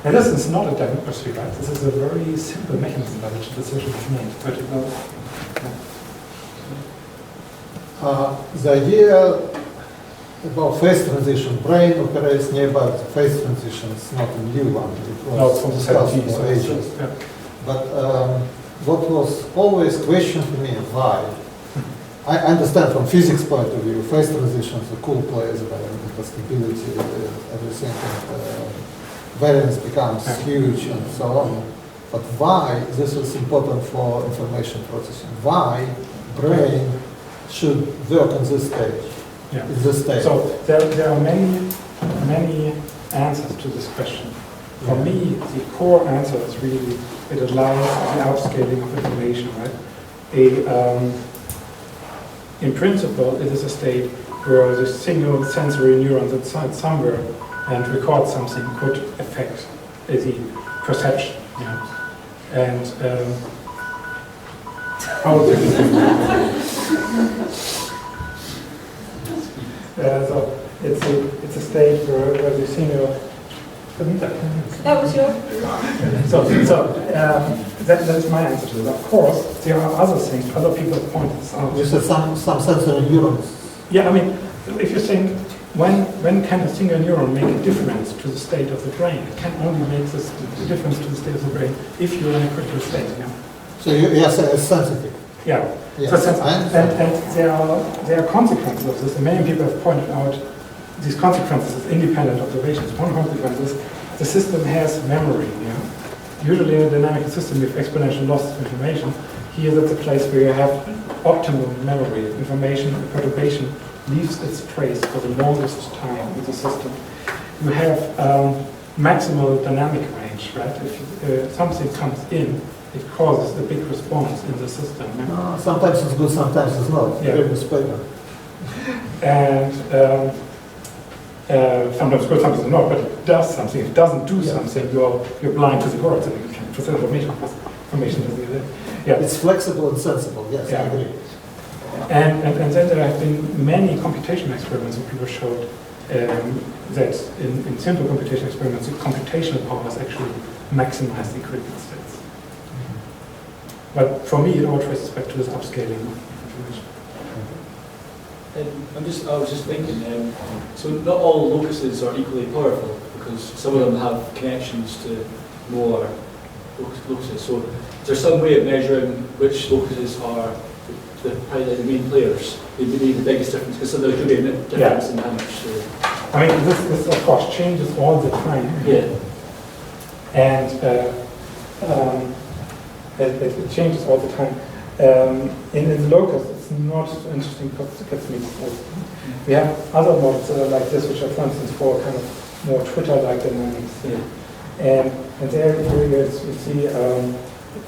And this is not a democracy, right? This is a very simple mechanism by which a decision is made. But the idea about phase transition, brain operates nearby phase transition is not a new one. It was from the discussed 70s. for ages. Yeah. But what was always questioned to me, why? I understand from physics point of view, phase transitions are cool place, the stability, everything, variance becomes huge and so on. But why this is important for information processing? Why brain should work on this stage? Yeah. In this stage? So there are many answers to this question. For me, the core answer is really it allows the upscaling of information, right? In principle, it is a state where the single sensory neuron that sits somewhere and records something could affect the perception. Yeah. And how so it's a state where the single. That was your. That is my answer to it. Of course, there are other things. Other people have pointed this out. You said some sensory neurons. Yeah, I mean, if you think when can a single neuron make a difference to the state of the brain? It can only make the difference to the state of the brain if you're in a critical state. Yeah. So yes, it's sensitive. Yeah. Yes, So and there are consequences of this, and many people have pointed out these consequences as independent observations. One consequence is the system has memory. Yeah? Usually in a dynamic system, you have exponential loss of information. Here, that's a place where you have optimal memory. Information perturbation leaves its trace for the longest time in the system. You have maximal dynamic range, right? If something comes in, it causes a big response in the system. Yeah? Sometimes it's good, sometimes it's not. Yeah. And sometimes good, sometimes not, but it does something. If it doesn't do something, you're blind to the words and you can present information to the other. Yeah. It's flexible and sensible, yes, I agree. And then there have been many computation experiments where people showed that in simple computation experiments, the computational powers actually maximize the critical states. But for me, it all traces back to this upscaling of information. I was just thinking, so not all locuses are equally powerful because some of them have connections to more locuses. So is there some way of measuring which locuses are probably the main players? Maybe the biggest difference, because there could be a difference in how much. I mean, this of course changes all the time. Yeah. And it changes all the time. In the locus, it's not so interesting because it gets me exposed. We have other models that are like this, which are, for instance, for kind of more Twitter-like dynamics. Yeah. And there you see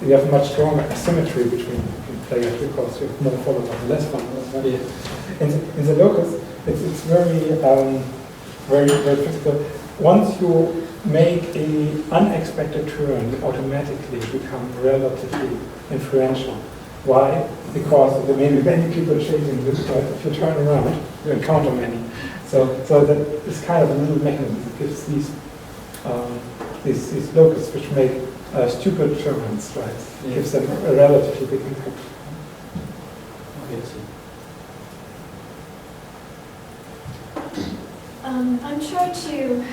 you have much stronger asymmetry between players because you have more followers and less followers. Right? Yeah. In the locus, it's very, very physical. Once you make an unexpected turn, you automatically become relatively influential. Why? Because there may be many people chasing this, but if you turn around, you encounter many. So that is kind of a little mechanism that gives these locus which make stupid turns, right? Yeah. Gives them a relatively big impact. Okay, I'm trying to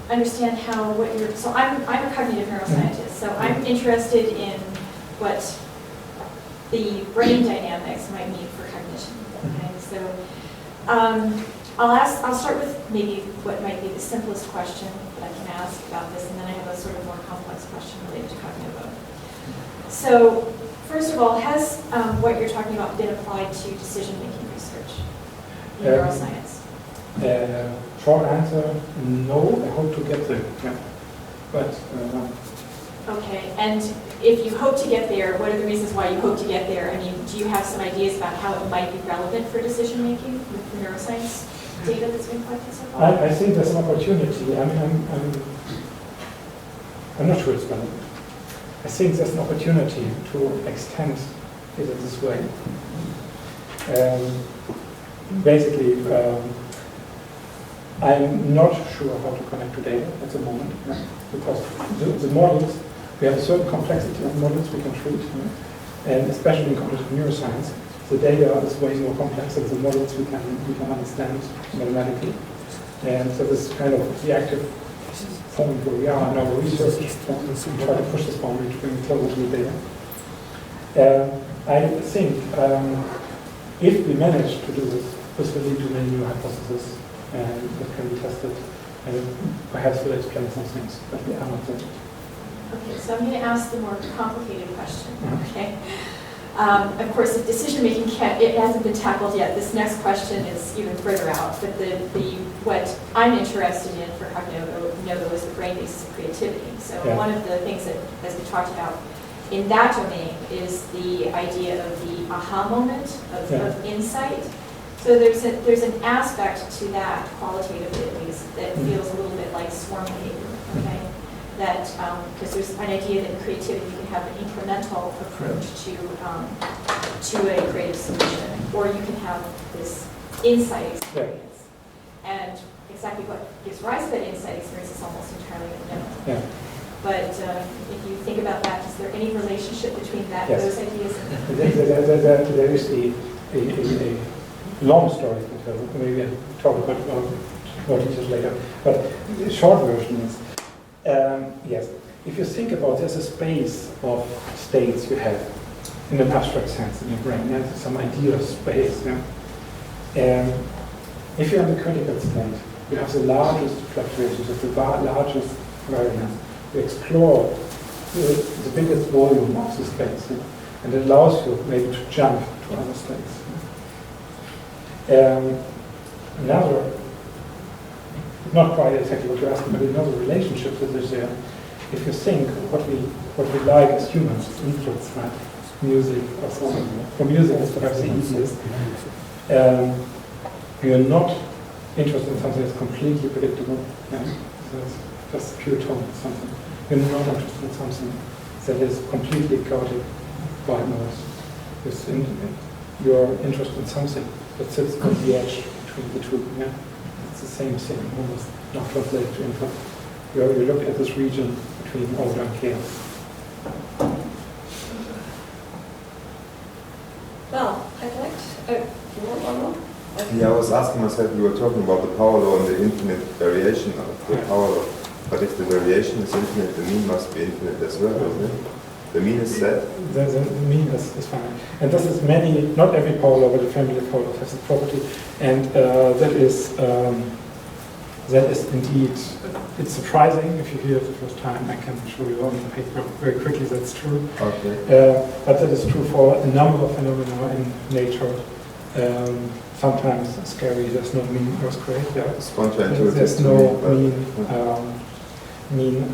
understand how what you're. So I'm a cognitive neuroscientist. So I'm interested in what the brain dynamics might mean for cognition. Okay, so I'll start with maybe what might be the simplest question that I can ask about this, and then I have a sort of more complex question related to CogNovo. So first of all, has what you're talking about been applied to decision-making research in neuroscience? Short answer, no. I hope to get there. Yeah. But okay, and if you hope to get there, what are the reasons why you hope to get there? I mean, do you have some ideas about how it might be relevant for decision-making with the neuroscience data that's been collected so far? I think there's an opportunity. I mean, I'm not sure it's relevant. I think there's an opportunity to extend is it this way. Basically, I'm not sure how to connect to data at the moment, because the models, we have a certain complexity of models we can treat, and especially in cognitive neuroscience, the data is way more complex than the models we can understand mathematically. And so this is kind of the active point where we are in our research, we try to push this boundary to bring it closer to the data. I think if we manage to do this, this will lead to many new hypotheses and that can be tested, and perhaps will explain some things that we are not doing. Okay, so I'm going to ask the more complicated question. Okay. Of course, if decision-making it hasn't been tackled yet, this next question is even further out. But what I'm interested in for CogNovo is the brain basis of creativity. So one of the things that, as we talked about in that domain, is the idea of the aha moment of insight. So there's an aspect to that, qualitatively at least, that feels a little bit like swarm behavior. Okay. That because there's an idea that in creativity you can have an incremental approach to a creative solution, or you can have this insight experience. And exactly what gives rise to that insight experience is almost entirely unknown. Yeah. But if you think about that, is there any relationship between those ideas? There is a long story to tell. Maybe I'll talk about more details later. But the short version is, yes, if you think about, there's a space of states you have in an abstract sense in your brain, some ideal space. If you're in the critical state, you have the largest fluctuations, the largest variance. You explore the biggest volume of the space, and it allows you maybe to jump to other states. Another, not quite exactly what you're asking, but another relationship that is there. If you think what we like as humans, inputs, right? Music or something. For music, it's perhaps the easiest. You're not interested in something that's completely predictable. So it's just pure tone or something. You're not interested in something that is completely chaotic, white noise. You're interested in something that sits on the edge between the two. It's the same thing, almost not translated to input. You look at this region between order and chaos. Well, I'd like to... you want one more? Yeah, I was asking myself, we were talking about the power law and the infinite variation of the power law. But if the variation is infinite, the mean must be infinite as well, isn't it? The mean is set? The mean is fine. And this is not every power law, but the family of power laws has this property. And that is indeed, it's surprising if you hear it the first time. I can show you on the paper very quickly that's true. Okay. But that is true for a number of phenomena in nature. Sometimes scary, there's no mean earthquake. There's no mean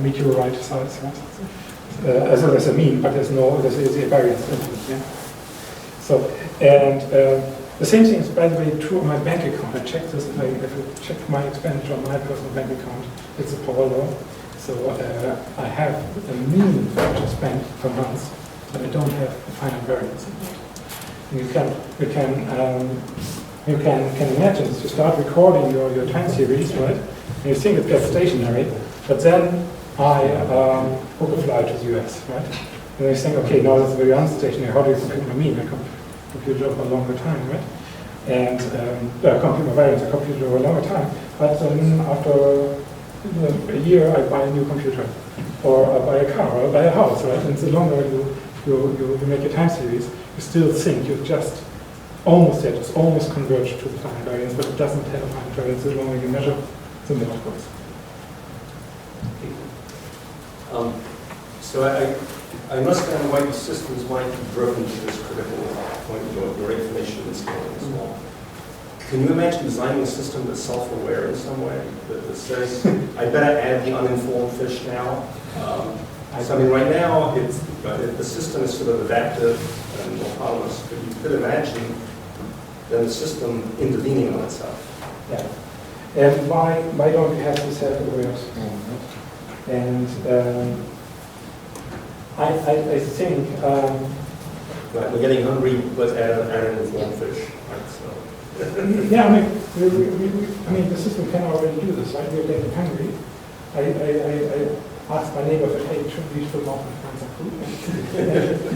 meteorite size. So there's a mean, but there's a variance in it. Yeah. So, and the same thing is, by the way, true on my bank account. I checked this. If I check my expenditure on my personal bank account, it's a power law. So I have a mean which I spend per month, but I don't have a finite variance. You can imagine this. You start recording your time series, right? And you think it gets stationary, but then I book a flight to the US, right? And then you think, okay, now it's very unstationary. How do you compute my mean? I compute it over a longer time, right? And compute my variance. I compute it over a longer time. But then after a year, I buy a new computer, or I buy a car, or I buy a house, right? And the longer you make your time series, you still think you're just almost there, it's almost converged to the finite variance, but it doesn't have a finite variance the longer you measure the more it goes. So I understand why the systems might be driven to this critical point where information is going as well. Can you imagine designing a system that's self-aware in some way, that says, I better add the uninformed fish now? So I mean, right now, the system is sort of adaptive and autonomous, but you could imagine then the system intervening on itself. Yeah. And why don't we have this self-awareness? And I think, Right, we're getting hungry with iron-informed fish, right, so. yeah, I mean, the system can already do this, right? We're getting hungry. I asked my neighbor, hey, should we should often find some food?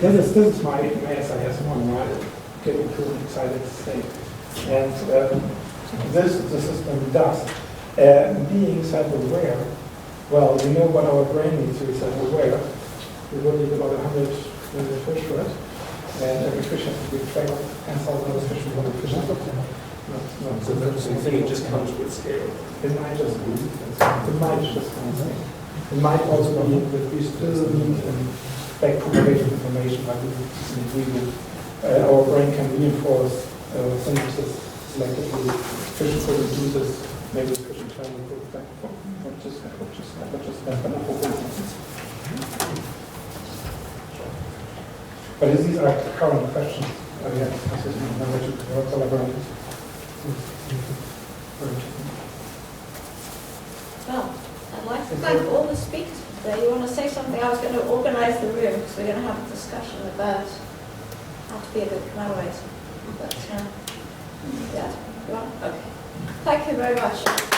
This is my SIS one, right? Getting too excited to say. And this the system does. Being self-aware, well, we know what our brain needs to be self-aware. We will need about 100 fish for it. And every fish has to be tracked 10,000 other fish with other fish. So you think it just comes with scale? It might just be. It might just be. It might also be that we still need back propagated information, like our brain can reinforce synthesis selectively. Fish produces maybe fish internally produce back, not just but these are current questions. Well, I'd like to thank all the speakers today. You want to say something? I was going to organize the room because we're going to have a discussion about how to be a good collaborator. But, yeah, you want? Okay. Thank you very much.